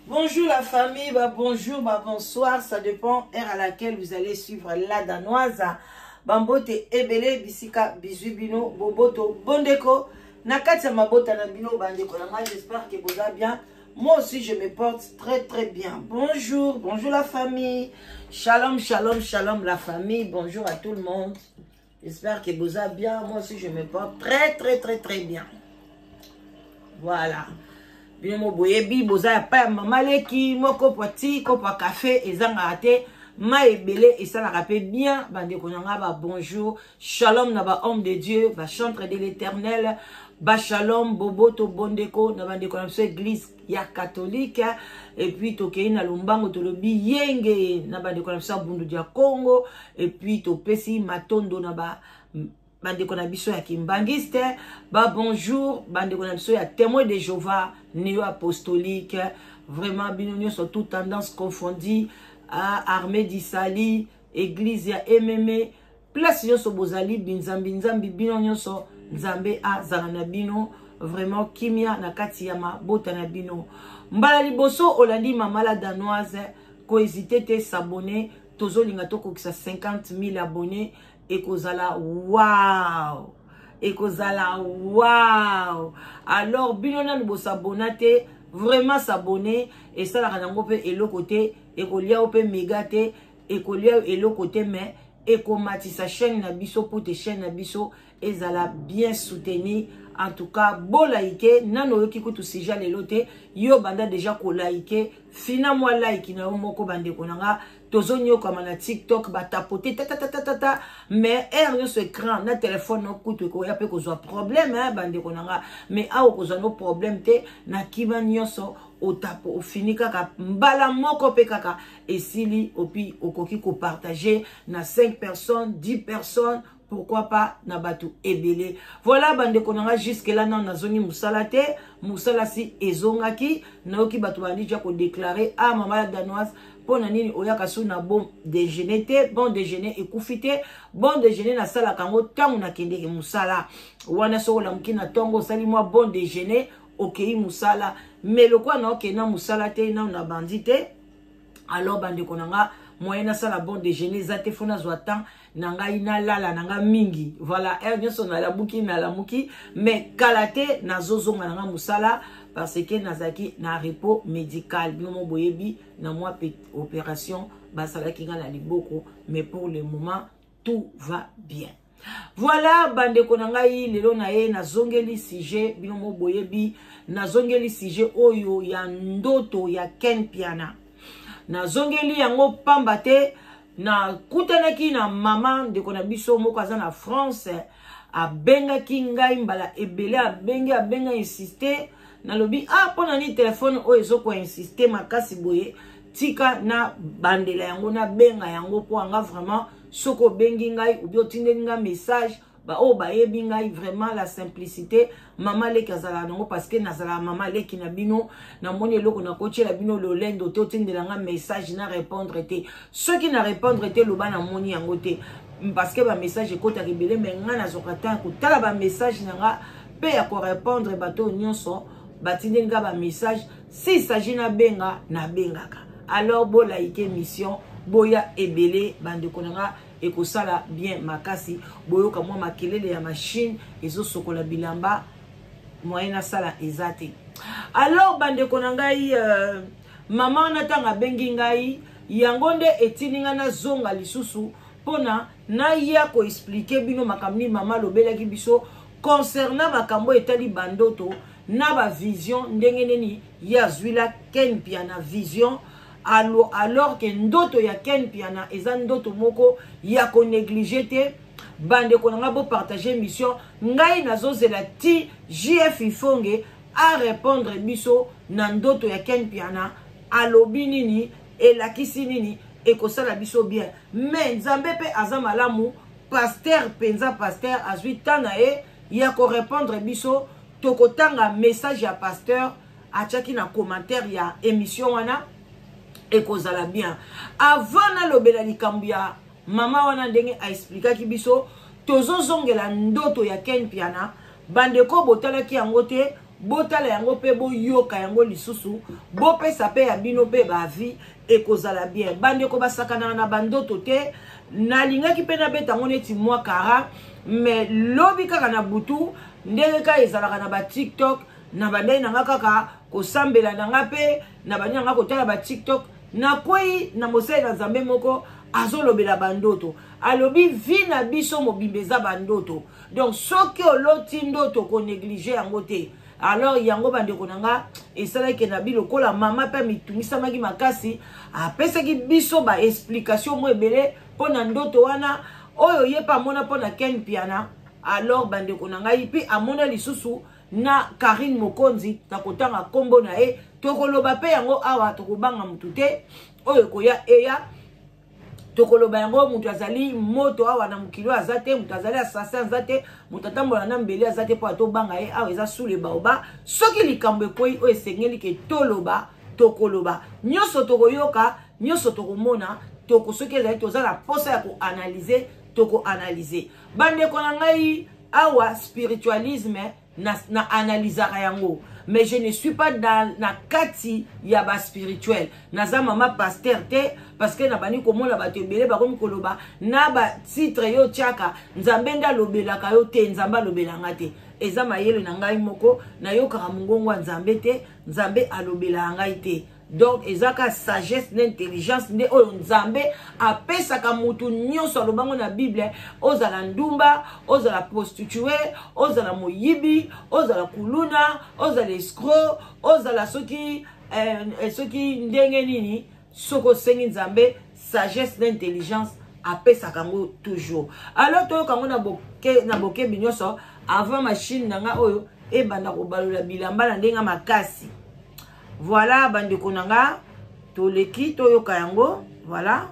Bonjour la famille, bonjour, bonsoir, ça dépend heure à laquelle vous allez suivre la danoise. Bambote ebele bisika bizubino boboto bondeko nakati ya mabota na bino bandeko na moi, j'espère que vous allez bien. Moi aussi je me porte très bien. Bonjour, bonjour la famille. Shalom, shalom, shalom la famille. Bonjour à tout le monde. J'espère que vous allez bien. Moi aussi je me porte très bien. Voilà. Bino boyebi boza pa mama leki moko poti kopo café ezanga ate ma ebele et ça la rappelle bien bande konanga ba bonjour shalom na ba homme de Dieu va chanter de l'Éternel ba shalom boboto bondeko na bande konamso église ya catholique et puis tokei na lombango tolobi yenge na bande konamso bundu dia Congo et puis to pesi matondo na ba bande kona biso ya kimbangiste ba bonjour bande kona biso ya témoin de Jéhovah néo-apostolique vraiment binonio sont toutes tendances confondues à armée d'Isali église ya MMA place yo so bozali binzambi binonio so nzambe a zalana bino vraiment kimia na kati ya mabota na bino mbala liboso olandi mama la danoise ko hésiter te s'abonner tozolinga to kokisa 50 000 abonnés ekozala wow ekozala wow alors binona libo s'abonner vraiment s'abonner et ça la ranango pe elokote ekolia ope megate ekolia elokote mais ekomatisa chaîne na biso pour te chaîne na biso ezala bien soutenu en tout cas bon like nano yoki kutu sija lelote yo banda déjà ko like fina moi like na moko bande konanga tozonyo comme na TikTok ba tapoter ta mais er sur écran na téléphone no kutu ko ya pe ko zo problème hein bande konanga mais a ko zo no problème te na kiba nyonso o tapo o fini kaka mbala moko pe kaka esili opi okoki ko partager na 5 personnes 10 personnes. Pourquoi pas nabatu ebele. Voilà bande konanga jusque là na nazoni musalate musala si ezongaki naoki batu bandi ja ko déclarer à mama la danoise pona nini oyaka su na bon déjeuner te bon déjeuner ekufite bon déjeuner na sala kango tangu na kende musala wana so la mkina tongo sali moi bon déjeuner okei musala mais le quoi na okena musala te na bandite alors bande konanga moyen na sala bon déjeuner zate fona zoatan nanga ina lala nanga mingi voilà elle son na la buki na la muki mais kalate na zozonga nanga musala parce que nazaki na repos médical bino boyebi na moi opération basala kinga na liboko mais pour le moment tout va bien. Voilà bande konanga yi lelo na ye na zongeli sujet bino boyebi na zongeli sujet oyo ya ndoto ya Ken Piana na zongeli yango pambate na kutanaki na mama ndeko na biso moko aza na France abengaki ngai mbala ebele abenga insister na lobi pona ni telefone oyo ezoko insister makasi boye tika na bandela yango na benga yango po anga vraiment soko bengi ngai ubi otindeli nga message ba o ba yebi ngai vraiment la simplicité mama leki azala nango parce que nazala mama leki na bino na moni eloko na koche la bino lolendo te otindela nga message na répondre te ceux qui na répondre te loba na moni yango te parce que ba message ekota kebele mais nga na zokata ko tala ba message na nga pe ya ko répondre bato nyonso batindeli nga ba message si s'agit na benga na bengaka alors bo like mission boya ebele bande konanga ekosala bien makasi boyoka mwa makelele ya machine ezo sokola bilamba moyena sala ezate alors bande konangai mama natanga bengi ngai yango nde etininga na zonga lisusu pona na ya ko expliquer bino makamni mama lobelaki biso concernant makambo etali bandoto na ba vision ndenge neni ya zwila Ken Piana vision alors que ndoto ya Ken Piana eza ndoto moko ya ko négliger te bande konanga bo partager mission ngai nazozela ti JF Ifonge a répondre biso na ndoto ya Ken Piana alobi nini elakisi nini ekosala biso bien mais nzambe pe aza malamu pasteur penza pasteur azwi tana ya ko répondre biso tokotanga message ya pasteur achaki na commentaire ya émission wana ekozala bien avant na lobela likambu ya mama wana ndenge a expliquaki biso tozozongela ndoto ya Ken Piana bandeko botalaki yango te botala yango pe boyoka yango lisusu bopesa pe ya bino pe bavi ekozala bien bandeko basakana na bandoto te nalingaki pe nabeta ngo neti mwa kara mais lobi kaka na butu ndenge ka ezalaka na ba TikTok na bandai nanga kaka kosambela nanga pe na bandai nanga kotala ba TikTok na kwei na mosai na Nzambe moko azolobela bandoto alobi vi na biso mobimbeza bandoto donc soki oloti ndoto ko négliger yango te alors yango bandeko nanga esalaki na bilokola mama pe mitungisamaki makasi apesaki biso ba explication mo ebele pona ndoto wana oyo yepa mona pona Ken Piana alors bandeko nanga ipi amona lisusu na Karine Mokonzi na kotanga kombo na e tokoloba pe yango awa tokobanga mutute oyo koya eya tokoloba yango mutu azali moto awa na mukilo azate mutu azali assassin azate mutu atambola na mbeli azate po atobanga ye awa eza sous le baoba soki likambo ekoi oyo esengeli ke toloba tokoloba nyonso tokoyoka nyonso tokomona toko soki ezali tozala posa ya koanalyse toko-analyse bandeko na ngai awa spiritualisme na analysaka yango mais je ne suis pas dans na kati ya ba spirituel naza mama pasteur te parce que na bani komona ba tebele ba komi koloba na ba titre yo tiaka Nzambe nda lobelaka yo te Nzamba lobelanga te eza mayele na ngai moko na yo kaka mungongo Nzambe te Nzambe alobela ngai te donc ezaka sagesse n'intelligence nde oyo Nzambe apesaka mutu nyonso alobango na Bible ozala ndumba ozala prostituée ozala moyibi ozala kuluna ozala escroc ozala soki ndenge nini soko sengi Nzambe sagesse n'intelligence apesaka ngo toujours alors toyo kango na boke binyoso avant machine nanga oyo ebanda kobalola bilamba na ndenga makasi. Voilà, bandeko nanga, toleki toyoka yango, voilà.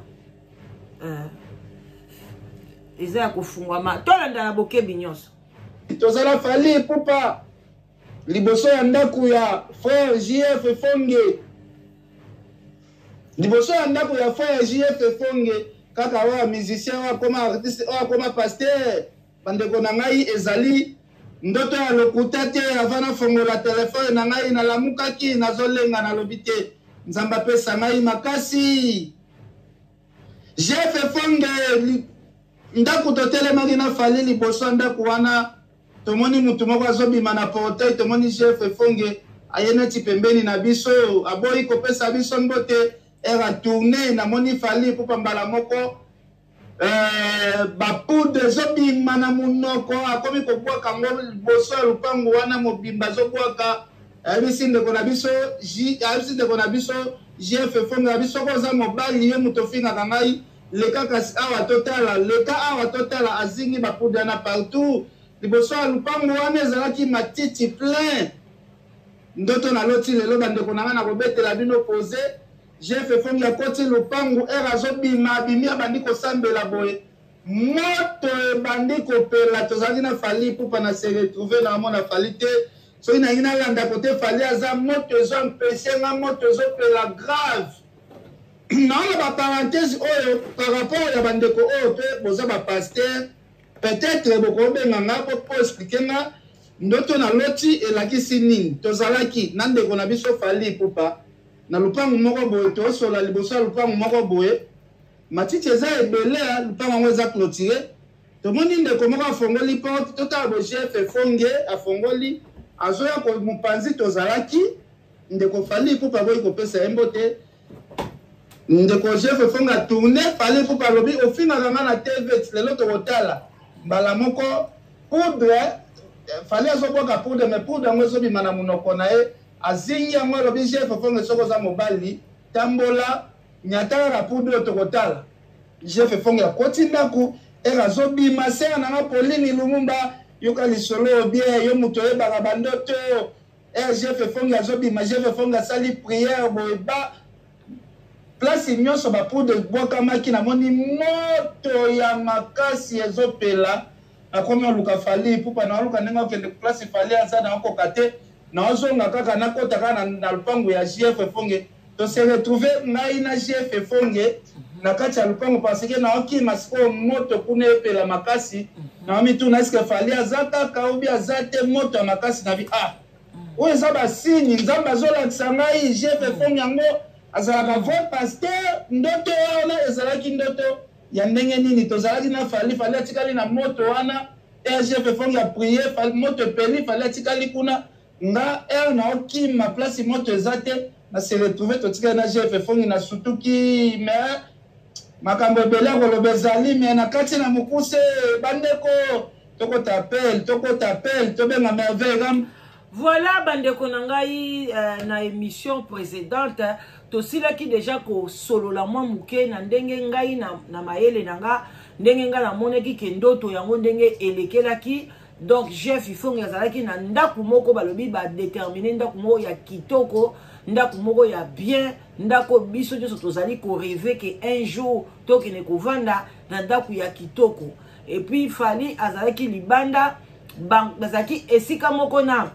Eza kofungwama. Tolanda na boke binyos. Tozala fali pupa. Liboso ya ndaku ya frère JF Fonge. Liboso ya ndaku ya frère JF Fonge. Kaka wa musicien wa koma artiste wa koma pasteur. Bandeko nangai ezali ndoto ya lokuta te avana fongola telefone na ngai na lamukaki nazolenga na lobite Nzamba pesa ngai makasi jefe fonge ndaku totelemaki na fali liboso ndaku wana tomoni mutu moko azobima na portail tomoni jefe fonge ayena ti pembeni na biso aboyi kopesa biso mbote era tourner na moni fali pupa mbala moko bapoudre zobima na munoko akomi kobwaka ngo liboso ya lupango wana mobimba zobwaka ayebisi ndeko na biso JF Fonga biso koza mobali ye mutu ofingaka ngai leka kasi awa totala azingi bapoudre na partout liboso ya lupango wana ezalaki matiti plein ndoto naloti lelo bandeko na ngai na kobetela bino pose JF Fonga akoti lupangu era zobima abimi abandi kosambela boye moto ebandi kopela tozalaki na fali pupa na se retrouve na mona fali te soki nangi nalanda kote fali aza moto ezompeshe nga moto ezopela grave naona baparenthèse oyo par rapport ya bandeko oyo mpe boza bapaster peut-être bokobenga nga po explike nga ndoto naloti elakisi nini tozalaki na ndeko na biso fali pupa na lupangu moko boye tosola liboso ya lupangu moko boye matiti eza ebele lupangu yango eza clôturé tomoni ndeko moko afongoli porte totala bo JF Fonge afongoli azoya mopanzi tozalaki ndeko fali pupa boyi kopesa ye mbote ndeko JF Fonge atourne fali pupa alobi ofingaka nga na TV lelo tokotala mbala moko poudre fali azobwaka poudre mais poudre yango ezobima na monoko na ye azingi yango alobi JF Fonge soko za mobali tambola nyataka na poudre tokotala JF Fonge akoti ndaku era zobima senga nanga Pauline Lumumba yoka lisolo bien yo muto yebaka bandoto JF Fonge azobima JF Fonge asali prière boyeba place nyonso bapoudre bwakamaki namoni moto ya makasi ezopela akomi oluka fali pupa na oluka ndenge okende place fali aza na okoka te na ozonga kaka nakota kaka na lupango ya JF Fonge to se retrouver ngai na JF Fonge na kati ya lupango parce que na okima siko moto kuna epela makasi na omi tu na eske fali aza kaka obi aza te moto ya makasi na bi oyo eza basini nzambe azolakisa ngai jeff efong yango azalaka vrai pasteur ndoto wana ezalaki ndoto ya ndenge nini tozalaki na fali atikali na moto wana jeff efong ya prier moto epeli fali atikali kuna nga naokima place moto eza te na se retrouve totikali na jeff efong na sutuki mais makambo ebele akoloba ezali me na kati na mokuse bandeko tokotapele tobenga merveille. Voilà bandeko na ngai na émission précédente tosilaki déjà ko solo la mwa muke na ndenge ngai na mayele na nga ndenge nga na moneki ke ndoto yango ndenge elekelaki. Donc Jeff Ifong azalaki na ndaku moko balobi ba déterminer ndaku moko ya kitoko ndaku moko ya bien ndako biso nyonso tozali ko rêver que un jour tokene kovanda na ndaku ya kitoko. Et puis Fally azalaki libanda bazalaki esika moko na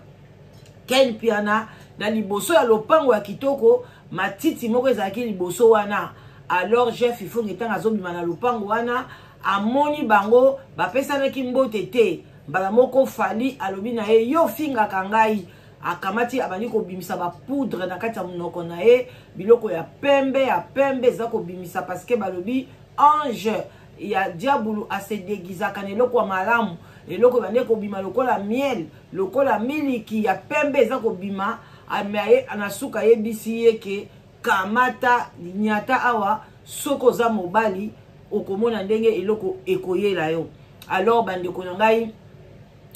Ken Piana na liboso ya lopango ya kitoko matiti moko ezalaki liboso wana. Alors Jeff Ifong etanga azobima na lopango wana amoni bango bapesanaki mbote te. Bala moko Fally alobi na ye yo finga kangai akamati abandi ko bimisa ba poudre na kati ya munoko na ye biloko ya pembe za ko bimisa parce que balobi ange ya diabulu ase déguisa kaneloko wa malamu eloko bande ko bima lokola miel lokola miliki ya pembe za ko bima amaye anasuka ye bisi yeke kamata nyata awa soko za mobali okomona ndenge eloko ekoyela yo. Alors bande ko ngai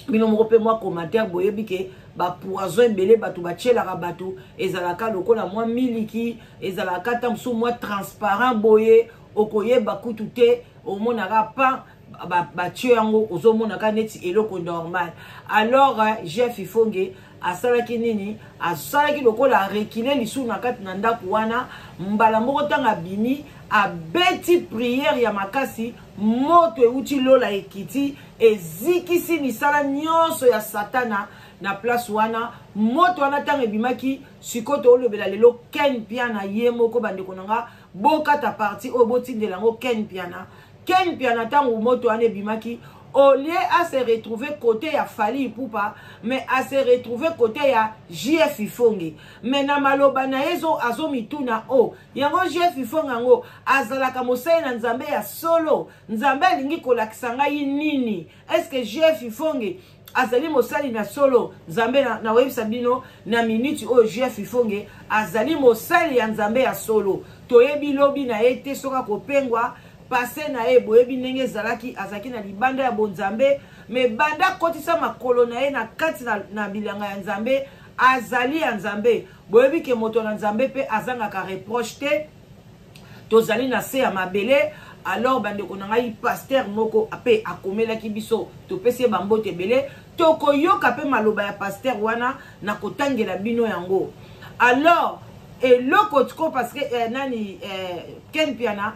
bino moko pe moi commentaire boyebi ke ba poison belé batu ba tchelaka batu ezalaka lokola mwa miliki ezalaka tamsu mwa transparent boye okoye bakutu te omonaka pa ba tche yango ozomonaka neti eloko normal. Alors Jeff Ifong asalaki nini asalaki lokola reculer lisu na kati na ndaku wana mbala moko tanga bimi abeti prière ya makasi moto euti lola ekiti ezikisi misala nyonso ya satana na place wana moto wana tanga ebimaki sikoto olobela lelo Ken Piana ye moko bandeko nanga bokata parti o botindela ngo Ken Piana tango moto wana ebimaki au lieu à se retrouver côté ya Fally Ipupa mais à se retrouver côté ya Jeff Ifong. Mais na maloba na ezo azo mituna o yango Jeff Ifong ngo azalaka mosai na nzambe ya solo nzambe alingi kolakisa ngai nini. Est-ce que Jeff Ifong azali mosali na solo nzambe na webisa bino na minute o Jeff Ifong azali mosali ya nzambe ya solo toyebi lobi na ete soka kopengwa passé na e boyebi ndenge zalaki azaki na libanda ya bonzambe me banda kotisa makolo na e na kati na bilanga ya nzambe azali ya nzambe boyebi ke moto na nzambe pe azanga ka reproche te tozali na se ya mabele. Alors bandeko na ngai pasteur moko ape akomelaki biso topesi bambote bele tokoyoka pe maloba ya pasteur wana na kotangela bino yango. Alors eloko tiko parce que Ken Piana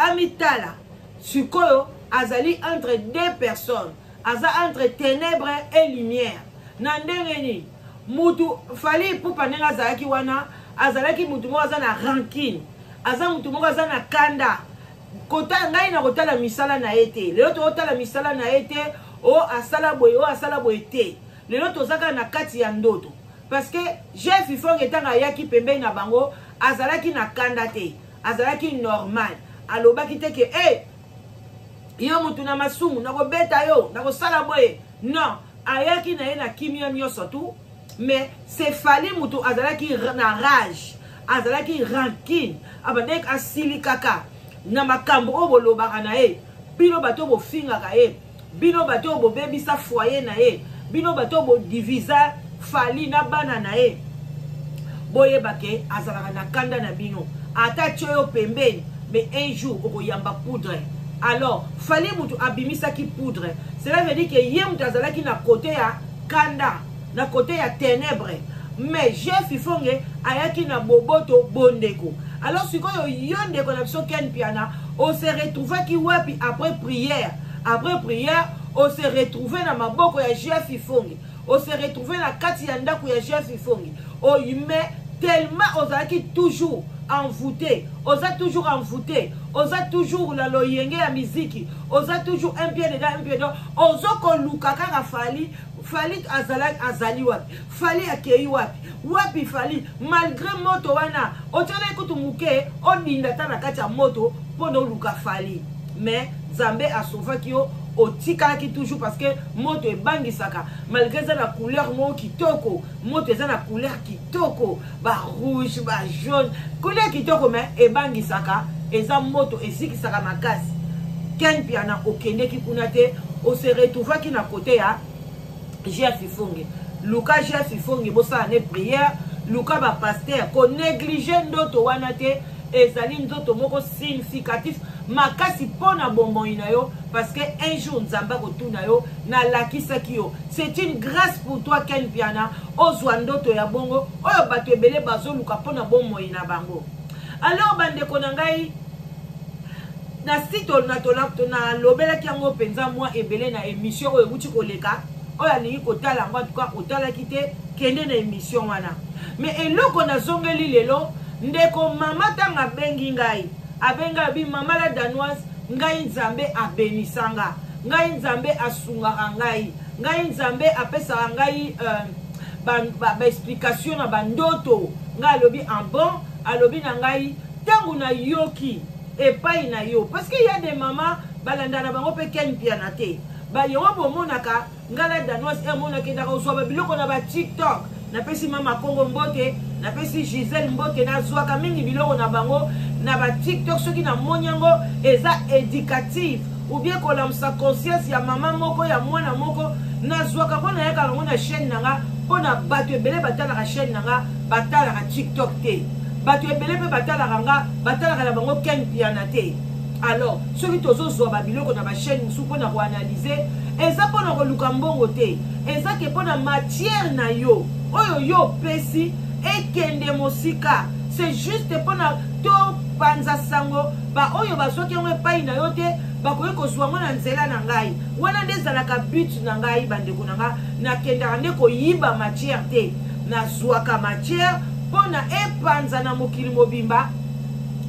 amitala sikoyo azali entre deux personnes aza entre ténèbres et lumière na ndenge ni mutu Fally Ipupa ndenge azalaki wana azalaki mutu moko aza na rancune aza mutu moko aza na kanda kota ngai na kotala misala na ete lelo totala misala na ete o asala boye te lelo tozaka na kati ya ndoto parce que Jeff Ifong etanga yaki pembeni na bango azalaki na kanda te azalaki normal alobaki te ke yo mutu na masumu na kobeta yo na kosala boye non ayaki na ye na kimia nyonso tu mais c'est Fally mutu azalaki na rage azalaki rancune abandeki asili kaka na makambo o bolobaka na ye bino bato bofingaka ye bino bato bobebisa foyer na ye bino bato bodivisa Fally na bana na ye boyebake azalaka na kanda na bino ata tchoyo pembeni mais un jour okoyamba poudre. Alors Fally mutu abimisaki poudre cela veut dire que ye mutu azalaki na côté ya kanda na côté ya ténèbres mais Jeff Ifong ayaki na boboto bondeko. Alors sikoyo yo ndeko na biso Ken Piana on se retrouve ki wapi après prière on se retrouve na maboko ya Jeff Ifong on se retrouve na kati ya ndako ya Jeff Ifong o yume tellement ozalaki toujours envoûté, osa toujours envoûté, osa toujours la loyenge ya miziki, osa toujours un pied dedans, osa ko lukaka Fally Fali azali wapi, Fali akei wapi Fali, malgré moto wana, otala ekutu muke, odinda ta na kati ya moto, pono luka Fali. Mais, Zambé a sauvé ki yo, otika ki toujours parce que moto e bangisaka, malgré ça la couleur mo kitoko, moto eza na couleur kitoko, ba rouge, ba jaune, couleur kitoko mais e bangisaka, eza moto esikisaka makasi. Ken Piana okende ki kuna te, o se retrouva ki na côté ya Jeff Ifonge. Luka Jeff Ifonge bosa ane prière, Luka ba pasteur ko négliger ndoto wana te, ezali ndoto moko significatif makasi pona bonbon inayo parce que un jour nzamba kotuna yo na lakisa kiyo. C'est une grâce pour toi Ken Piana ozwa ndoto ya bongo oyo bato ebele bazo luka pona bonbon ina bango. Alors bandeko na ngai na sito na tolapto na lobela ki yango penza moi ebele na émission oyo buti koleka oyo alingi kotala ngo en tout cas otala kite kende na émission wana. Mais eloko na zongeli lelo ndeko mama tanga bengi ngai abenga bi mama la danoise ngai nzambe abenisanga ngai nzambe asunga ngai nzambe apesa ngai ba explication na bandoto ngai alobi en bon alobi na ngai tangu na yoki epai na yo parce que y a des mamans balanda na bango pe Ken Piana te ba yo bomonaka ngala danoise e monaka ndaka oswa biloko na ba TikTok na pesi mama Kongo mbote na pesi Giselle mbote na zwaka mingi biloko na bango na ba TikTok soki na monyango eza éducatif ou bien kolamsa conscience ya mama moko ya mwana moko na zwaka pona yaka ngo na chaîne nanga pona bato ebele batala ka chaîne nanga batala ka TikTok te bato ebele pe batala nga batala na bango Ken Piana te. Alors soki tozo zwa ba biloko na ba chaîne musu pona ko analyser eza pona ko luka mbongo te eza ke pona matière na yo oyo yo pesi ekende mosika. C'est juste pona to panza sango ba oyo basoki yango epai na yo te bakoki kozwa ngo na nzela na ngai wana nde ezalaka but na ngai bandeko na nga nakendaka nde koyiba matière te nazwaka matière pona epanza na mokili mobimba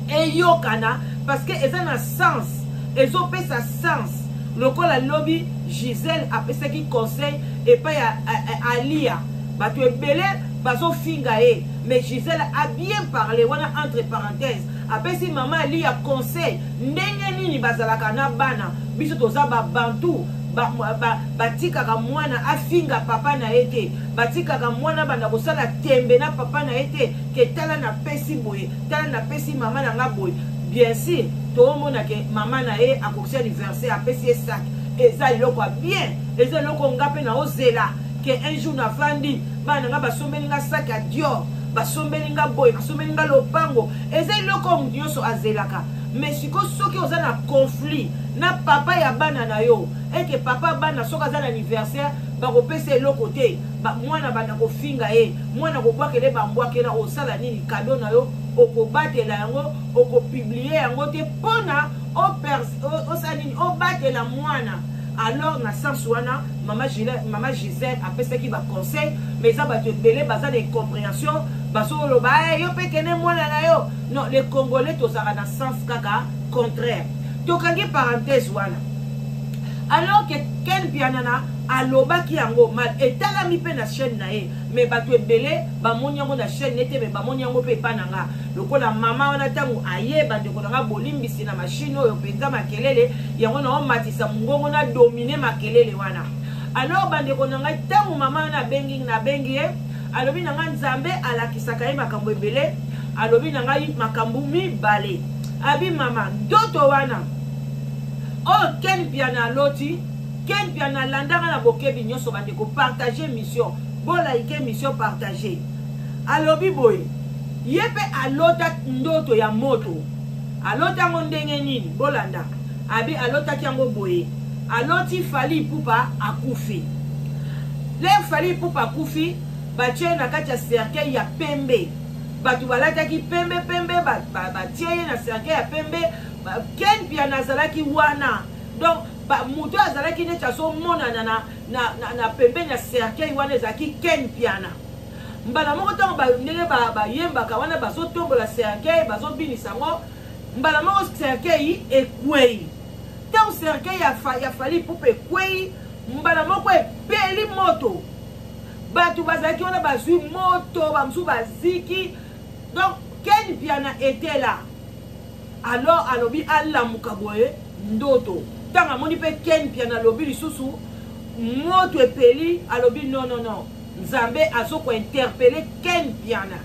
eyokana parce que eza na sens ezopesa sens lokola lobi Giselle apesaki conseil epai ya Alia bato ebele bazofinga ye mais Giselle a bien parlé wana entre parenthèses apesi mama Alia conseil ndenge nini bazalaka na bana biso toza babantu batikaka mwana afinga papa na ete batikaka mwana banda kosala tembe na papa na ete ke tala na pesi boye tala na pesi mama na nga boye. Bien sûr tomona ke mama na ye akokisi anniversaire apesi sac eza iloko bien eza iloko ngape na ozela ke un jour na fandi bana nga basombeli nga sac à Dior basombeli nga boye basombeli nga lopango eza iloko nyonso azelaka. Mais siko soki oza na conflit na papa ya bana na yo eke papa bana soki aza na anniversaire bakopesa eloko te mwana bana kofinga ye mwana kobwakele bambwakela osala nini kado na yo okobatela yango okopublie yango te mpona osala nini obatela mwana. Alors na sens wana mama Giselle apesaki baconseil mais eza bato ebele baza na incompréhension bazoloba yo mpe kende mwana na yo. Non, les Congolais tozaka na sens kaka contraire tokangi parenthèse wana. Alors que Ken Piana alobaki yango mal etalami mpe na chaîne na ye mais bato ebele bamoni yango na chaîne nete mais bamoni yango mpe epa na nga lokola mama wana ntango ayeba ndeko na nga bolimbisi na mashine oyo mpenza makelele yango na omatisa mongongo na domine makelele wana. Alors bandeko na ngai ntango mama wana nabengi ye alobi na ngai nzambe alakisaka ye makambo ebele alobi na ngai makambo mibale abi mama ndoto wana oyo Ken Piana aloti Ken Piana landanga na bokebi nyonso bandeko partager mission bolaike mission partager alobi boye ye mpe alota ndoto ya moto alota yango ndenge nini bolanda abi alotaki yango boye aloti Fally Ipupa akufi le Fally Ipupa akufi batie na kati ya cercueil ya pembe bato balataki pembe batie ye na cercueil ya pembe Ken Piana azalaki wana donc muto azalaki neti azomonana na pembeni ya cercueil wana ezalaki Ken Piana mbala moko ntango ndenge bayembaka wana bazotombola cercueil bazobinisa ngo mbala moko cercueil ekwei ntango cercueil ya Fally Ipupa ekwei mbala moko epeli moto bato bazalaki wana bazwi moto bamosusu baziki. Donc Ken Piana était là. Alors alobi alamuka boye ndoto tanga moni pe Ken Piana lobi lisusu moto epeli alobi non non non Nzambe azoko interpeller Ken Piana.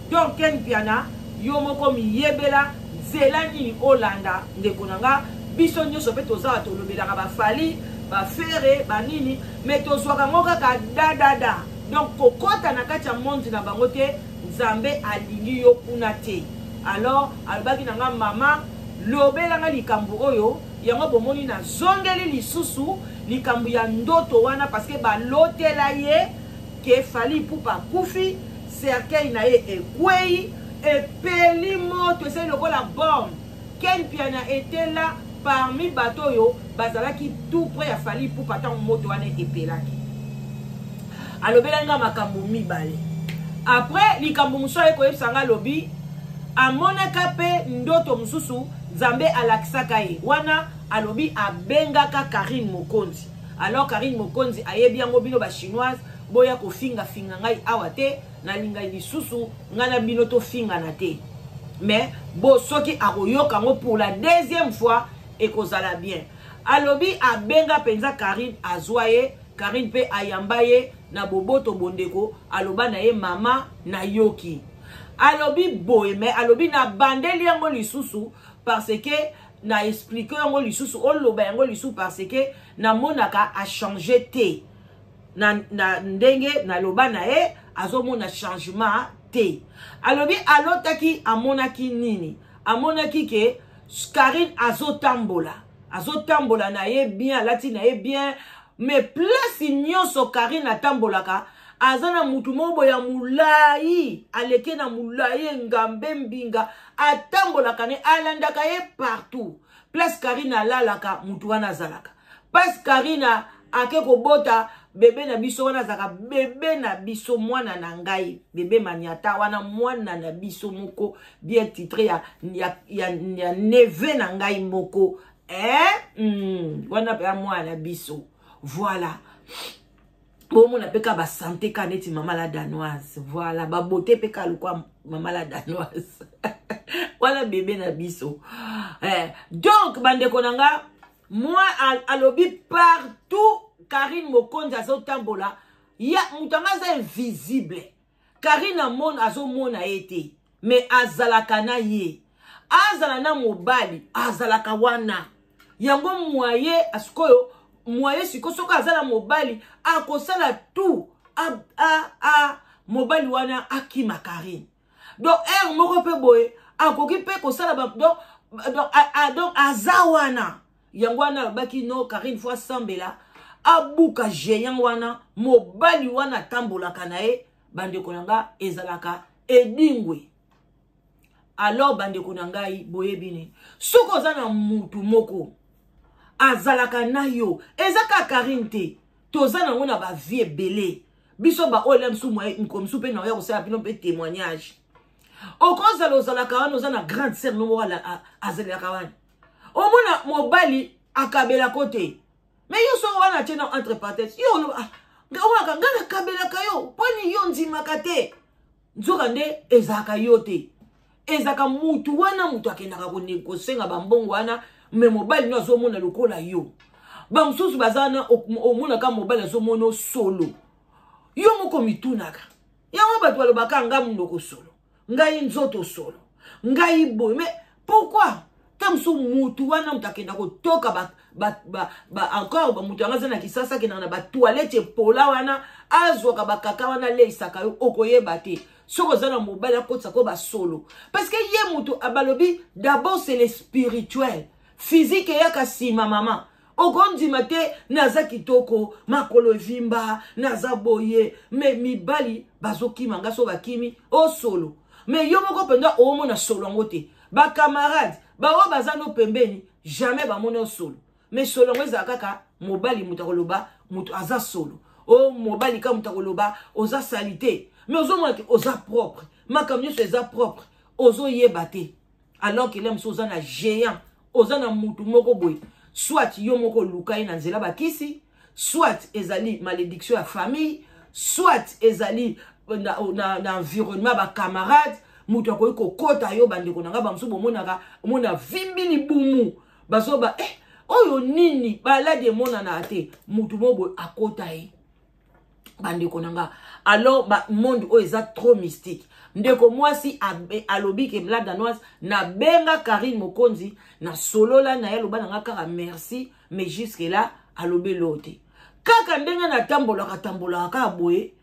Donc Ken Piana yo moko miyebela zela nini olanda ndeko nanga biso nyonso pe tozala tolobelaka bafali bafere banini mais tozwaka ngo kaka dadada. Donc kokota na kati ya monde na bango te Nzambe alingi yo kuna te. Alors alobaki nanga mama lobelanga likambo oyo yango bomoni na zongeli lisusu likambo ya ndoto wana parce que balotela ye ke fali pupa kufi cercueil na ye ekwei epeli moto ese lokola bombe. Ken Piana était là parmi bato yo bazalaki tout près ya fali pupa tant moto wana epelaki. Alobelanga makambo mibale. Après likambo muso ekoyebisanga lobi amonaka pe ndoto mususu Nzambe alakisaka ye wana alobi abengaka Karine Mokonzi. Alors Karine Mokonzi ayebi yango bino ba chinoise boya ko finga ngai awa te na linga lisusu ngana bino to finga na te. Mais bo soki akoyoka ngo pour la deuxième fois ekozala bien. Alobi abenga penza Karine azwaye Karine pe ayambaye na boboto bondeko aloba na ye mama na yoki. Alobi boye mais alobi na bandeli yango lisusu parce que na expliquer yango lisusu oloba yango lisusu parce que na monaka a changer te na ndenge na loba na ye azomona changement te. Alobi alotaki amonaki nini amonaki ke Karine azotambola na ye bien alati na ye bien mais place nyonso Karine atambolaka azana mutu mobo ya mulai aleke na mulai ngambe mbinga atambolaka ne alandaka ye partout. Place Karine alalaka mutu wana zalaka. Parce Karine ake kobota bebe na biso wana zaka bebe na biso mwana na ngai bebe maniata wana mwana na biso moko bien titré ya neve na ngai moko wana pe mwana biso. Voilà. Bon, on appelle ka santé kaneti maman la danoise. Voilà, ba beauté pe ka lukwa maman la danoise. Voilà bébé na biso. Donc bande konanga, moi alobi partout Karine Mokonzi azo tambola, ya mutanga za invisible. Karine amon azo mona ete, mais azalaka na ye. Azala na mobali, azalaka wana. Yango mwaye askoyo moye siko soka azala mobali akosala tout mobali wana akima Karine. Donc moko pe boye akoki pe kosala donc azawana yango wana baki no Karine fois sambela abuka géant wana mobali wana tambolaka na ye bande konanga ezalaka edingwe. Alors bande konanga boye bine soko zana mutu moko azalaka na yo ezaka Karine te tozana ngona ba vie belé biso ba olem su mo nkomsu pe na yo kosala bino pe témoignage okoza lozalaka wana ozana grande sœur no wala azalaka wana omona mobali akabela kote mais yo so wana tena entre parenthèses yo ngawaka ngana kabela kayo poni yo ndimaka te nzoka nde ezaka yo te ezaka mutu wana mutu akendaka kosenga bambongo wana mais mobile no azomona lokola yo bamsusu bazana omona ka mobile azomono solo yo moko mitunaka yango bato balobaka nga munoko solo ngai nzoto solo ngai boy mais pourquoi tamsu mutu wana mutakenda kotoka encore mutu anga zana kisasa kena na ba toilette pola wana azwaka bakaka wana leisaka yo okoyeba te soko zana mobile akotsa ko ba solo parce que ye mutu abalobi d'abord c'est le spirituel. Physique ya kasima mama ogondi mate naza kitoko makolo vimba naza boye mais mibali bazoki manga so bakimi o solo mais yo moko penda o mona solo ngote ba camarade ba o bazano pembeni jamais ba mona solo mais solo ngeza kaka mobali mutakoloba mutu aza solo o mobali ka mutakoloba oza salité mais ozo mona oza propre makamyo so eza propre ozo yebate alors qu'il aime soza na géant ozana mutu moko boy soit yo moko lukai na nzela bakisi soit ezali malédiction à famille, soit ezali na environnement ba camarade, mutu akoyi kokota yo bandeko nanga bamso bomona vimbi libumu bazoba oyo nini balade monana ate mutu mobo akota ye bandeko nanga. Alors monde oyo eza trop mystique. Ndeko mwasi alobi ke la danoise na benga Karine Mokonzi na solola na ye loba nanga kaka merci mais jusque là alobi lote kaka ndenga na tambola ka boye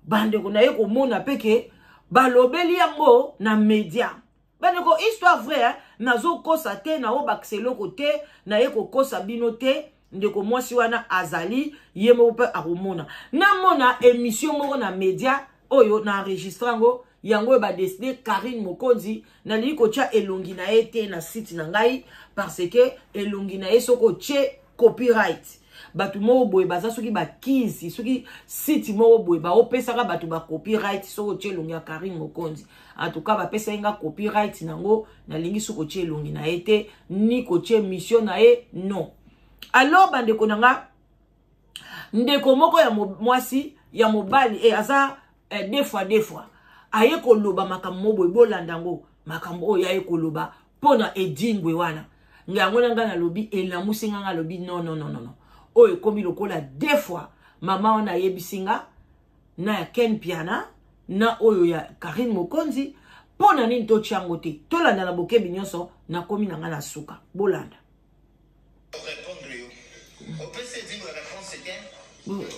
bandeko na ye ko mona peke balobeli yango na média bandeko histoire vraie nazo kosa te na o bakselo côté na ye ko kosa bino te ndeko mwasi wana azali ye mo pe akomona na mona émission moko na média oyo na enregistrango yango ba décidé Karine Mokonzi na li ko tia elongi na ete na site na ngai parce que elongi na ye soko che copyright batu mo boye baza soki ba kizi soki site mo boye ba opesaka batu ba copyright soko che elongi ya Karine Mokonzi en tout cas ba pesa inga copyright nango na lingi soko che elongi na ete ni ko che mission na e non. Alors bandeko nanga ndeko moko ya mwasi ya mobali aza des fois aye koloba makambo boye bolandango makambo oyo aye koloba pona edingwe wana ngango nanga na lobi elamusi nganga lobi non oyo komi lokola des fois mama wana yebisinga na ya Ken Piana na oyo ya Karine Mokonzi pona nini to chango te tolanda na bokebi nyonso na komi nanga na suka bolanda.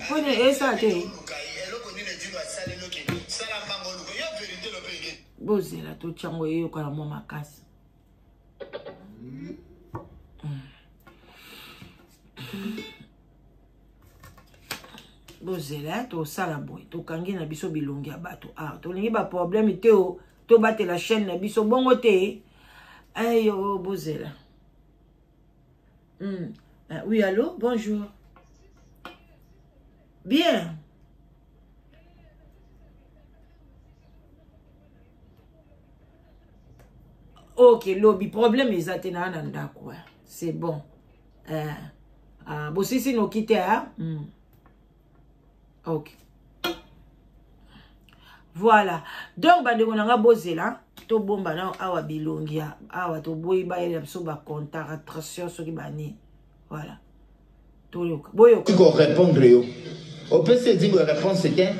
Pone esa te bozela to chango yeyo kala mo makasi bozela to sala boy to kangi na biso bilongi ya bato to lingi ba problème te o to bate la chaîne na biso bongo te ayo bozela. Oui, allô, bonjour. Bien. Ok, lobby problème exact na nanda quoi. C'est bon. Bon si no quitter ok. Voilà. Donc bandeko nanga bozela to bomba na awa bilongia awa to boyi ba ele so ba contraction so ki bani. Voilà. To boyo ko répondre yo. Au PC dit la réponse c'était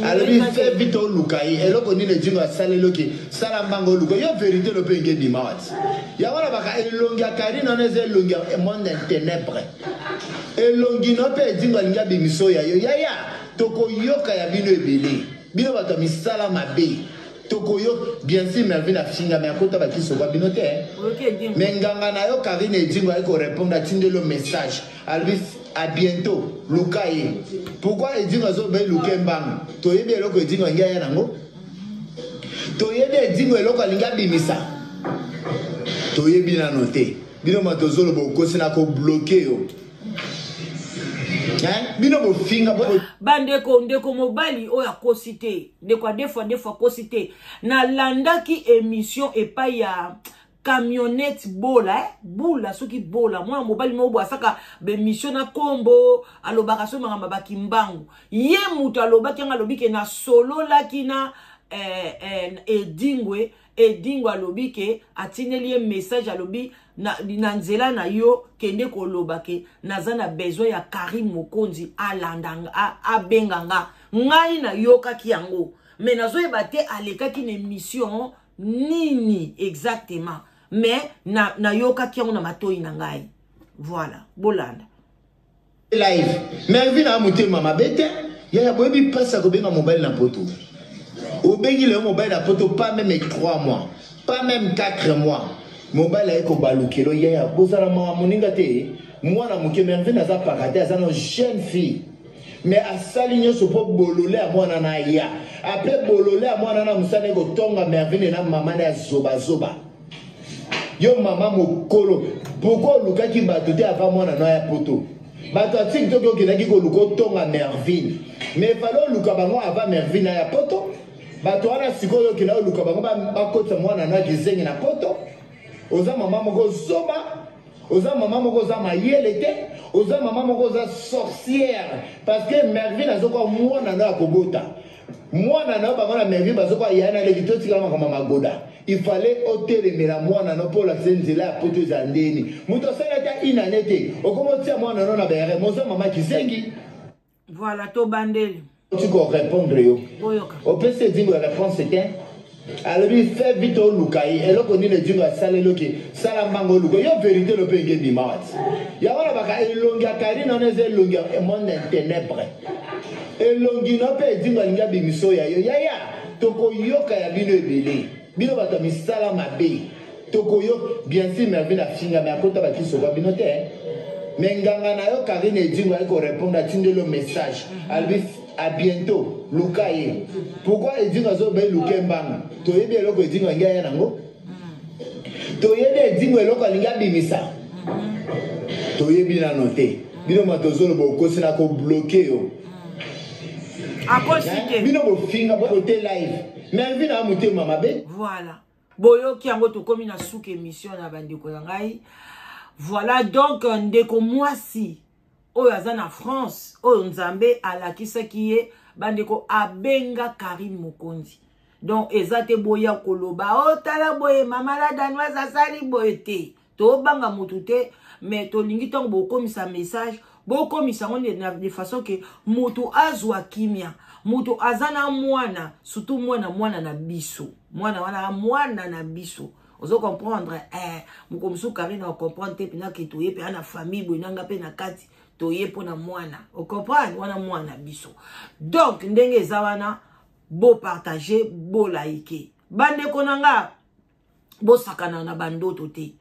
alors il fait vite au lukai et loko ni le dingo asale loki sala mbango luko yo vérité le pe ngedi mat ya wana baka elongia Karine on est elongia monde ténèbres elongi no pe dingo linga bimiso ya yo ya toko yoka ya bino ebele bino bato misala mabe toko yo bien sûr Melvin afinga mais akota ba kiso ba bino te mais nganga na yo Karine dingo ay ko répondre atinde le message albi à bientôt lukai pourquoi edingo zo be lukembang to yebe eloko edingo ngaya nango to yebe edingo eloko alinga bimisa to yebi na noter bino matozolo bokosi na ko bloquer yo bino bo finga bandeko ndeko mobali oya kosite ndeko des fois kosite na landaki émission epa ya camionnette bola boula soki bola moi mobali mobo asaka be mission na kombo alobaka so mangamba bakimbangu ye mutu alobaki anga lobike na solo lakina edingwe alobike atineli message alobi na nzela na yo kende kolobake naza na besoin ya Karine Mokonzi alandanga abenganga ngai na yokaki yango mais nazoyeba te alekaki na mission nini exactement mais na yoka ki na matoi na ngai voilà bolanda live Melvin a muté mama bete ya boyebi pasa ko benga mobile na poto o bengi le mobile na poto pas même 3 mois pas même 4 mois mobile a ko balukelo ya bozala mama moninga te mwana muke Melvin aza pakate aza no jeune fille mais à saligno so po bolole a mwana na ya après bolole a mwana na musane ko tonga Melvin na mama na zoba yo mama mokolo pourquoi luka ki batote ava mwana na ya poto bato atik to ko kinaki ko luko tonga Mervin mais falo luka bango ava Mervin na ya poto bato wana sikoyo kina luka bango ba kota mwana na kizengi na poto oza mama moko zoba Oza maman moko za mayele te, oza maman moko za sorcière parce que Merville azoko mwana na kobota. Mwana na bangana Merville bazoko yana le kitoti kama kama magoda. Il fallait ôter mera mwana na pour la senzela poto za ndeni. Muto sala ta inanete, okomotia mwana na bere moza maman kisengi. Voilà to bandeli. Tu peux répondre yo. Au PC dit la réponse c'était alors il fait vite au Lukai et là qu'on dit le Dieu a salé le qui salamango Lukai yo vérité le pays di mat ya wala baka elonga kari na neze elonga e monde ténèbres elongi no pe di ngalinga bimiso ya yo ya toko yoka ya bino ebele bino bato misala mabe toko yo bien sûr mais bina finga mais akota ba kiso ba bino te mais nganga na yo kari ne di ngwa ko répondre à tinde le message albi à bientôt Lukai pourquoi il dit que zo be Lukembang to yebi eloko il dit nganga ya nango to yebi il dit eloko linga bimisa to yebi na noter bino matozolo bo ko sina ko bloquer yo akosite bino bo finga bo côté live mais vina amuté mama be voilà boyo ki yango to komi na souke émission na bandeko na ngai voilà donc ndeko mwasi oyo aza na France oyo nzambe alakisaki ye bandeko abenga Karim Mokonzi donc ezate boya koloba o tala boye mama la danoise asali boye te to banga mutu te mais to lingi tongo bokomisa message bokomisa ngo de façon que mutu azwa kimia mutu azana mwana surtout mwana na biso mwana na biso ozo comprendre mukomsu Karina comprendre te pina ke toye pe ana famille boinanga pe na kati toye pona mwana o comprendre mwana biso donc ndenge zawana bo partager bo like bande konanga bo sakana na bandoto te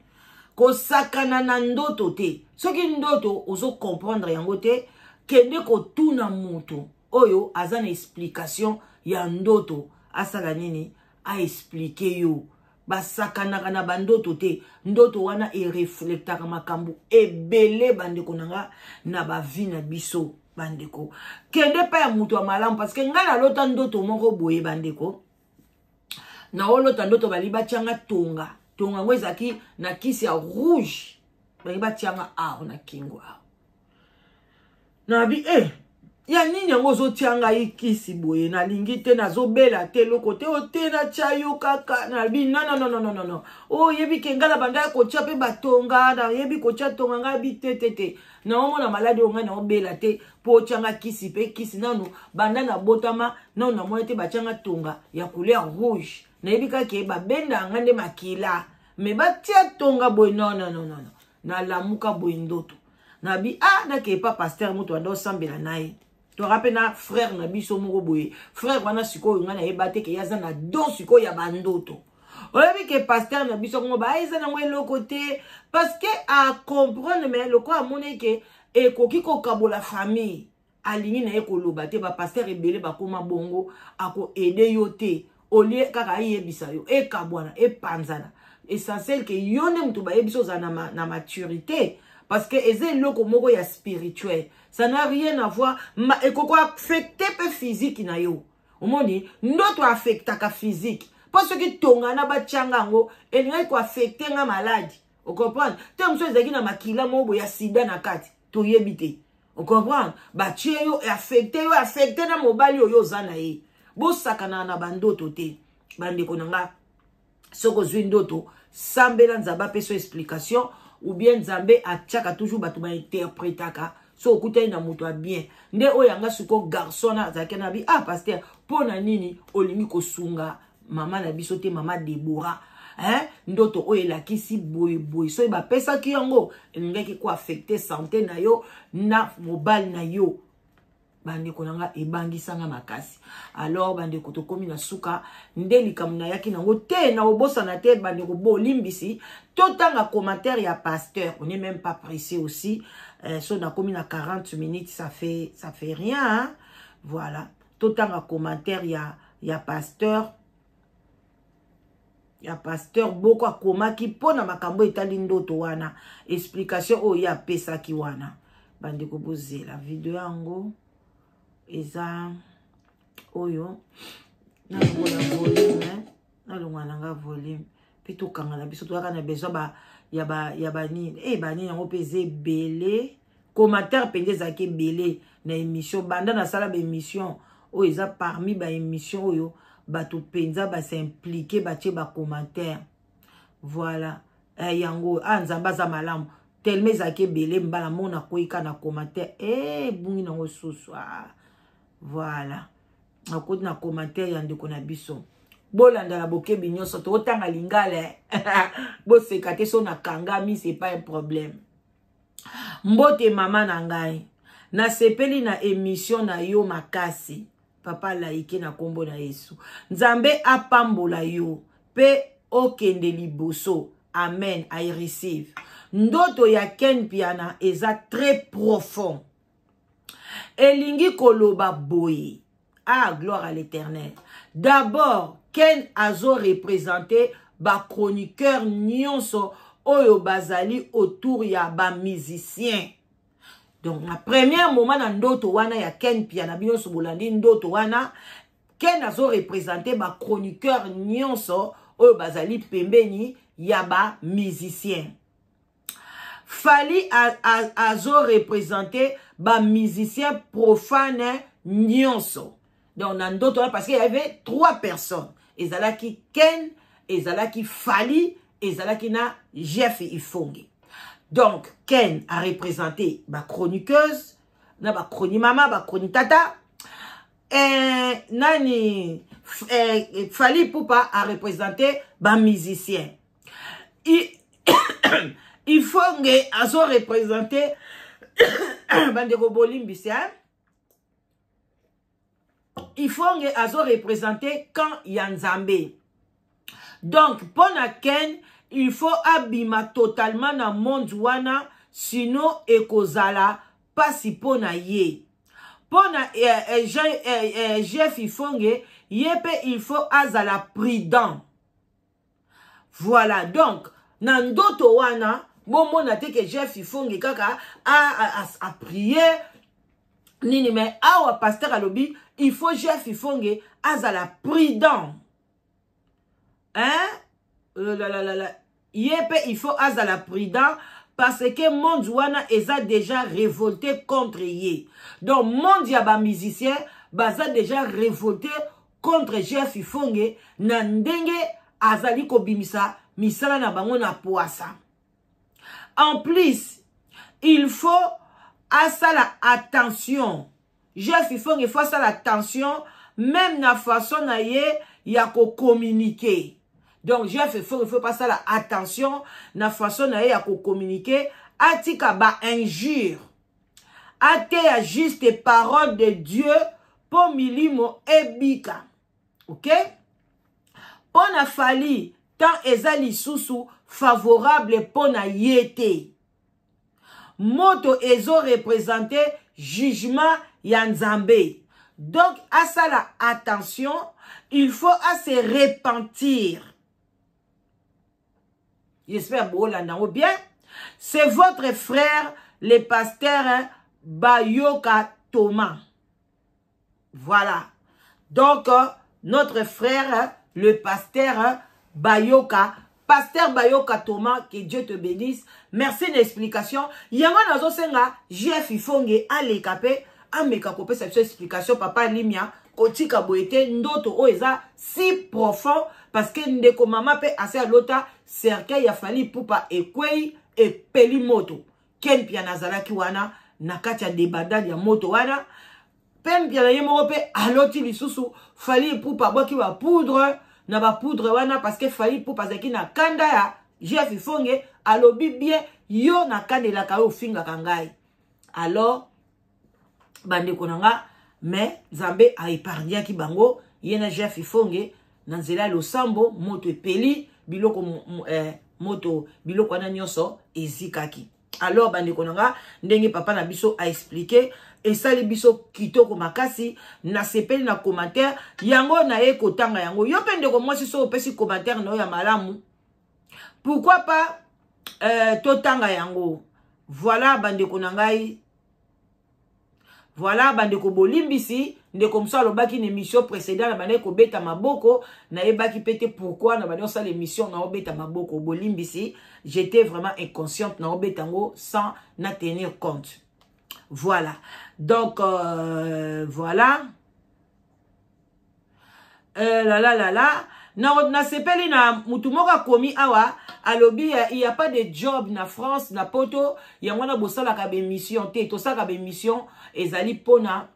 ko sakana na ndoto te soki ndoto ozo comprendre yango te kende ko tuna mutu oyo azana explication ya ndoto asala nini a expliquer yo basakana na bandoto te ndoto wana e reflectaka makambo ebele bandeko nanga na ba vie na biso bandeko kende pa ya mutu malamu parce que ngana lota ndoto moko boye bandeko na olota ndoto bali batianga tonga ngo ezaki na kisi ya rouge bali batianga na kingo na bi ya nini yango zo tianga ikisi boye na lingi te na zo bela te loko te o te na chayo kaka na bi non o yebi kengala banda ko chape batonga na yebi ko chatonga nga bi te na omo na malade o nga na obela te po tianga kisi pe kisi nanu banda na botama na na mo te batianga tonga ya couleur rouge na yebi ka ke ba benda ngande makila me batia tonga boye non na lamuka boye ndoto na bi na ke pa pasteur muto ando sambela nae to rappelle na frère na biso moko boye frère wana siko nga na ebate ke yaza na don siko ya bandoto oyebi ke pasteur na biso ngo ba eza na ngwe lokote parce que a comprendre mais loko amone ke ekoki ko kabola famille alingi na ekoloba te ba pasteur ebele ba koma bongo ako aider yo te olie kaka yebisa yo ekabwana epanzana essentiel ke yone mtu ba yebiso za na maturité parce que eze loko moko ya spirituel ça n'a rien à voir et koko affecté pe physique na yo omoni ndoto affecta ka physique parce que tonga na ba tianga ngo elinga ko affecter nga maladie o comprendre te mso ezaki na makila mobo ya sida na kati to yebite o comprendre ba tie yo affecté na mobali yo zana ye bo sakana na bandoto te bande konanga soko zwi ndoto sambela nzaba peso explication ou bien nzambe atiaka toujours batu ba interprétaka so okutai na mutu bien nde oyanga suko garçon na zake na bi pasteur pona nini olingi kosunga mama na biso te mama Deborah ndoto oyelakisi boy so ba pesa ki yango ngeki ko affecter santé na yo na mobile na yo bande konanga ebangisanga makasi alors bande ko to komi na suka ndeli kamuna yaki nango te na obosa na te bande ko bolimbisi totanga commentaire ya pasteur on n'est même pas pressé aussi so na komi na 40 minutes ça fait rien hein? Voilà totanga commentaire ya pasteur boko akomaki pona makambo etali ndoto wana explication o ya pesa ki wana bande ko bozela video yango eza oyo na volume volume Pito kangana biso to kana besoin ba ya ba ni bani yango peze belé commentaire pende zaki belé na émission banda na sala ba émission o eza parmi ba émission oyo bato penza ba s'impliquer ba tie ba commentaire voilà yango nzamba za malamu tellement zaki belé mbala mona koika na commentaire bungi nango susu voilà akoti na commentaire ya ndeko na biso bolanda la bokebi nyonso to otanga lingale bo sekate so na kangami c'est pas un problème mbote mama na ngai na sepeli na émission na yo makasi papa laike na kombo na Yesu nzambe apambola yo pe okende liboso amen I receive ndoto ya Ken Piana eza très profond elingi koloba boye gloire à l'Éternel. D'abord, Ken azo représenté ba chroniqueur nyonso oyo bazali autour ya ba musicien. Donc, na premier moment na ndoto wana ya Ken Piana bino bolandi ndoto wana Ken azo représenté ba chroniqueur nyonso oyo bazali pembeni ya ba musicien. Fali azo représenté ba musicien profane nyonso. Donc, dans d'autres, parce qu'il y avait 3 personnes. Ezalaki Ken, ezalaki Fali, ezalaki na Jeff Ifongi. Donc, Ken a représenté ma chroniqueuse, na ba chroni-mama, ba chroni-tata. Fali Poupa a représenté ma musicien. Ifongi a représenté Bandeko Bolimbisia. Il faut représenter quand Yanzambe. Donc, pour Ken, il faut abima totalement na monde wana, sinon ekozala pas si pona ye. Pona Jeff Ifonge, yepe il faut azala prudent. Voilà, donc, nandoto wana, bon mona te que Jeff Ifonge kaka a prié, nini mais awa pasteur alobi, il faut Jeff Ifonge azala prudent. Hein? Yepe, il faut azala prudent parce que monde wana eza déjà révolté contre ye. Donc monde yaba musicien baza déjà révolté contre Jeff Ifonge na ndenge azali kobimisa misala na bango na poasa. En plus, il faut asala attention. Jeff Ifonge il faut asala attention même na façon na ye ya ko communiquer. Donc, Jeff Ifonge il faut pas ça la attention na façon na ye ya ko communiquer. Atika ba injure. Ate ya juste parole de Dieu pour milimo ebika. Ok? Pona Fali tant ezali susu favorable pona yete. Moto ezo représenter jugement yanzambe. Donc, à ça la attention, il faut à se repentir. J'espère que bien. C'est votre frère, le pasteur Bayoka Thomas. Voilà. Donc, notre frère, le pasteur Bayoka, pasteur Bayoka Thomas, que Dieu te bénisse. Merci de l'explication. Yango nazo senga, Jeff Ifonge a l'écapé, a mekakopé cette explication, papa Limia, kotika boete, ndoto oeza si profond, parce que ndeko mama pe ase a lota, cercueil ya Fali Poupa ekwei, e peli moto. Ken Piana zalaki wana, nakati ya debadal ya moto wana, Pen Piana yemoro pe aloti lisusu, Fali Poupa boki wa poudre, na ba poudre wana, parce que Fali Poupa zaki na kanda ya, Jeff Ifonge, alobi bien, yo na kande la kao finga kangai. Alors, bande konanga, mais Zambe a épargné ki bango, yena Jeff Ifonge, nanzela lo sambo, moto epeli, biloko moto, biloko wana nyonso, ezikaki. Alors, bande konanga, ndenge papa na biso a expliqué, et ça li biso kitoko makasi, na sepeli na commentaire, yango na ye kotanga yango, yo pende ko mwasi so opesi commentaire no ya malamu, pourquoi pas totanga yango. Voilà bande konangai. Voilà bande ko bolimbisi nde comme ça lobaki une émission précédente na bane ko beta maboko na ebaki pété pourquoi na bane ça l'émission na obeta maboko bolimbisi j'étais vraiment inconsciente na obetango sans na tenir compte. Voilà. Donc voilà. Na sepeli na mutumoka komi awa alobi il y a pas de job na France na poto ya mwana bosala ka be mission te to saka be mission ezali pona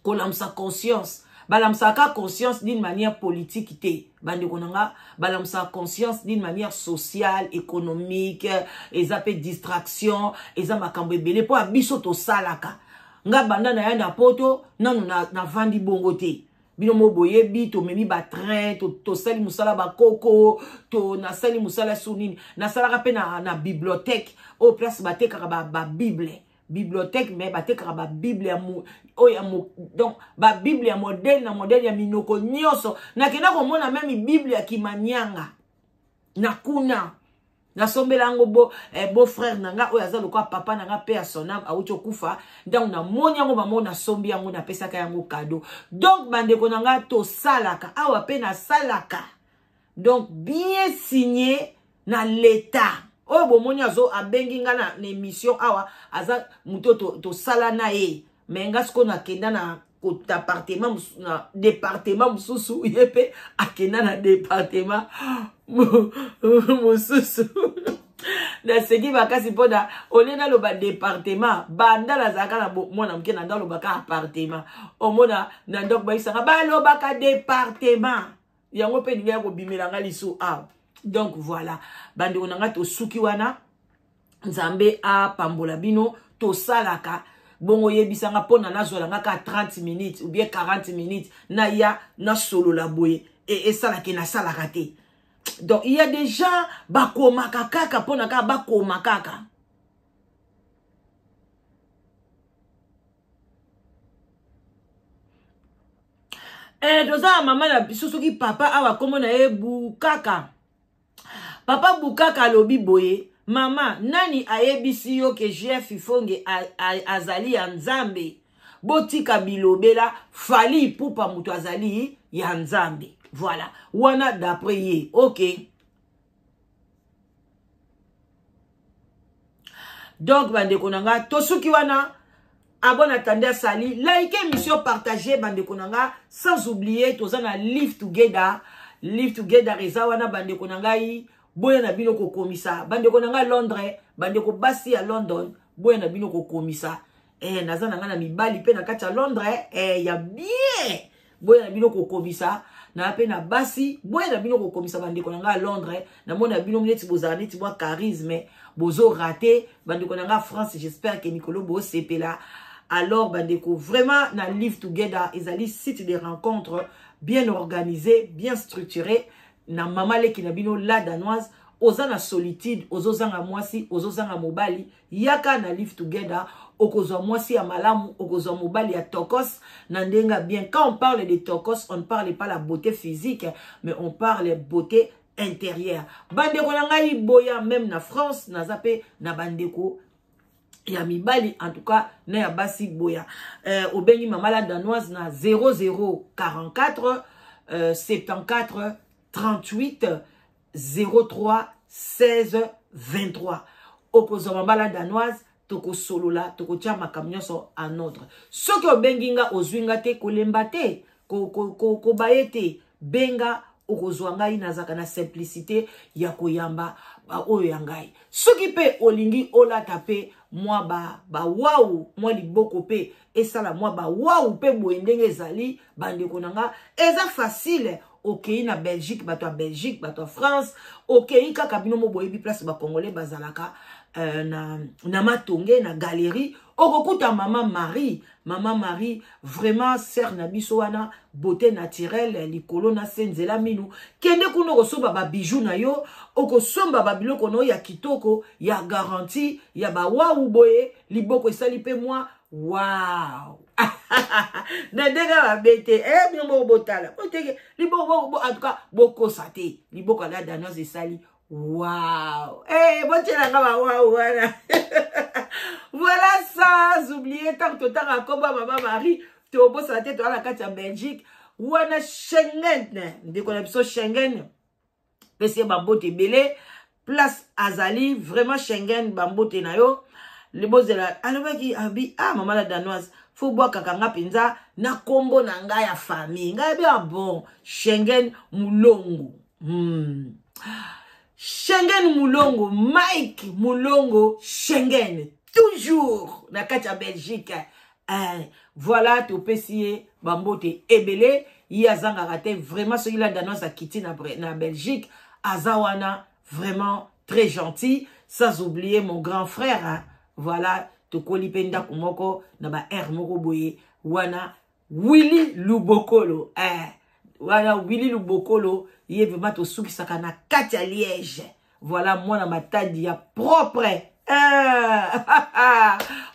kolamsa conscience balamsa ka conscience d'une manière politique te bande konanga balamsa conscience d'une manière sociale économique ezape distraction eza makambo ebele po abiso to salaka nga banda na ya na poto nanu na vandi bongo te. Bino mo boyebi to memi ba train to sali musala ba koko to na sali musala sunini na sala rape na bibliothèque au place ba tekaka ba bible bibliothèque mais ba tekaka ba bible ya mu o ya mu donc ba bible ya modèle na modèle ya minoko nyoso na kena ko mona même bible ya kimanyanga na kuna na sombela ngo beau frère nanga oyo azalo kwa papa nanga pe ya sonam aucho kufa donc na moni yango mama na sombi yango na pesaka yango cadeau donc bande ko nanga to salaka awa pe na salaka donc bien signé na l'état oyo bomoni azo abengi nga na émission awa aza muto to sala na ye mais nga siko na kenda na département na département mususu yepe akenda na département mususu na seki bakasi poda olena lo ba département banda la zaka na mona mke na ndalo baka appartement omona na ndok ba isanga ba lo baka département yango pe ninga ko bimelanga liso a donc voilà bande onanga to suki wana nzambe a pambola bino to salaka bongo yebisanga pona nazola ngaka 30 minutes ou bien 40 minutes na ya na solo la boye et ça la ke na sala raté. Donc il y a des gens bakoma kaka pona ka bakoma kaka. Doza maman la bisosoki papa awa komona e bukaka. Papa bukaka lobi boye. Mama, nani ayebisi yo ke Jeff Ifonge azali ya nzambe. Botika bilobela fali pupa mutu azali ya nzambe. Voilà. Wana d'après ye. Ok. Donc, bande konanga, tosuki wana, abon attendez sali, like émission partagée, bande konanga, sans oublier, tozana live together. Live together, reza wana bande konanga yi. Boya na bino ko komisa bande ko nanga Londres bande ko basi à London boya na bino ko komisa nazana nga na mibali pe na kati ya Londres ya bien boya na bino ko komisa na pe na basi boya na bino ko komisa bande ko nanga Londres na mona bino mneti bozani ti bwa charisme bozo raté bande ko nanga France j'espère que Nicolo bo sepela alors bande ko vraiment na live together ezali site de rencontres bien organisé bien structuré na mama leki na bino la danoise oza na solitude ozozanga mwasi ozozanga mobali yaka na live together okozwa mwasi ya malamu okozwa mobali ya tokos na ndenga bien. Quand on parle de tokos on ne parle pas la beauté physique mais on parle beauté intérieure. Bandeko na ngai boya même na France na zape na bandeko ya mibali en tout cas na ya basi boya obengi mama la danoise na 0044 74 38 03 16 23. Okozoma bala danoise toko solola toko tia makamnyoso en ordre. Ce que benginga ozwinga te kolemba te ko baete benga okozwanga inazaka na simplicité ya koyamba ba oyo yangai. Soki pe olingi ola tape moi ba waou moi liboko pe esala moi ba waou pe boendenge ezali bande konanga eza facile. Ok, na Belgique, bato a Belgique, bato a France. Ok, kaka bino mo boyebi place ba Congolais bazalaka na matonge na galerie. Okokuta Maman Marie, Maman Marie vraiment sœur na biso wana beauté naturelle likolo na senzela minu. Kende kuno kosoba ba bijoux na yo, okosomba ba biloko no ya kitoko, ya garantie, ya ba waou boye, liboko esali pe moi. Wow. Nadega va bête bien botala liboko en tout cas boko sate liboko la danoise sali wow botela nga wow voilà. Voilà, sans oublier tant que Maman Marie tobo sa tête à la carte en Belgique wana Schengen de connexion Schengen pese bambote belé place azali vraiment Schengen bambote na yo le bozela alobaki abi maman la danoise faut boire kakanga penza na kombo na nga ya famille nga bien bon Schengen mulongo Schengen mulongo Mike mulongo Schengen toujours na kati ya Belgique voilà to pesier bambote ebele yazanga raté vraiment celui là danoise a quitté na Belgique azawana vraiment très gentil sans oublier mon grand frère hein. Voilà to kolipenda kumoko na ba air moko boye wana Willy Lubokolo wana Willy Lubokolo ye vraiment to suki sakana kati ya Liège voilà moi na matadi ya propre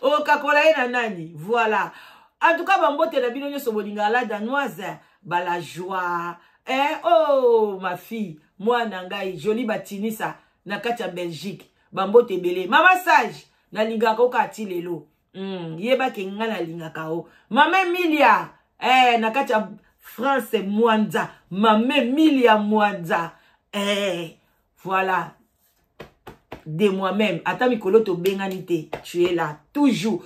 oh kakola ina nani voilà en tout cas bambote na bino nyoso bolinga la danoise bala joie oh ma fille moi na ngai joli batinisa na kati ya Belgique bambote belé mama sage na lingaka okati lelo yeba ke nga na lingaka o mama Emilia na kati ya France Mwanza mama Emilia Mwanza voilà de moi-même ata mikolo to benganité tu es là toujours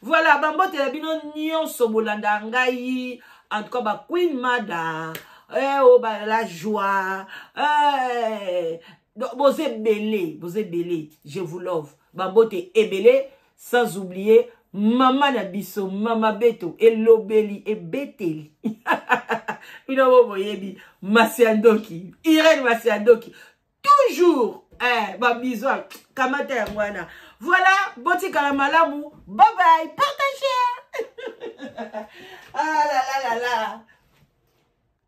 voilà bambote la bino nyonso bolanda ngai en tout cas ba Queen Mada la joie Bosé belé, je vous love. Bambote ebele, sans oublier Maman Nabiso, Mama Beto, Elobeli et Beteli. Masiandoki, Irène Masiandoki. Toujours, bisous, kamate mwana. Voilà, boti kalamalamu. Bye bye, partagez. Ah là là là là.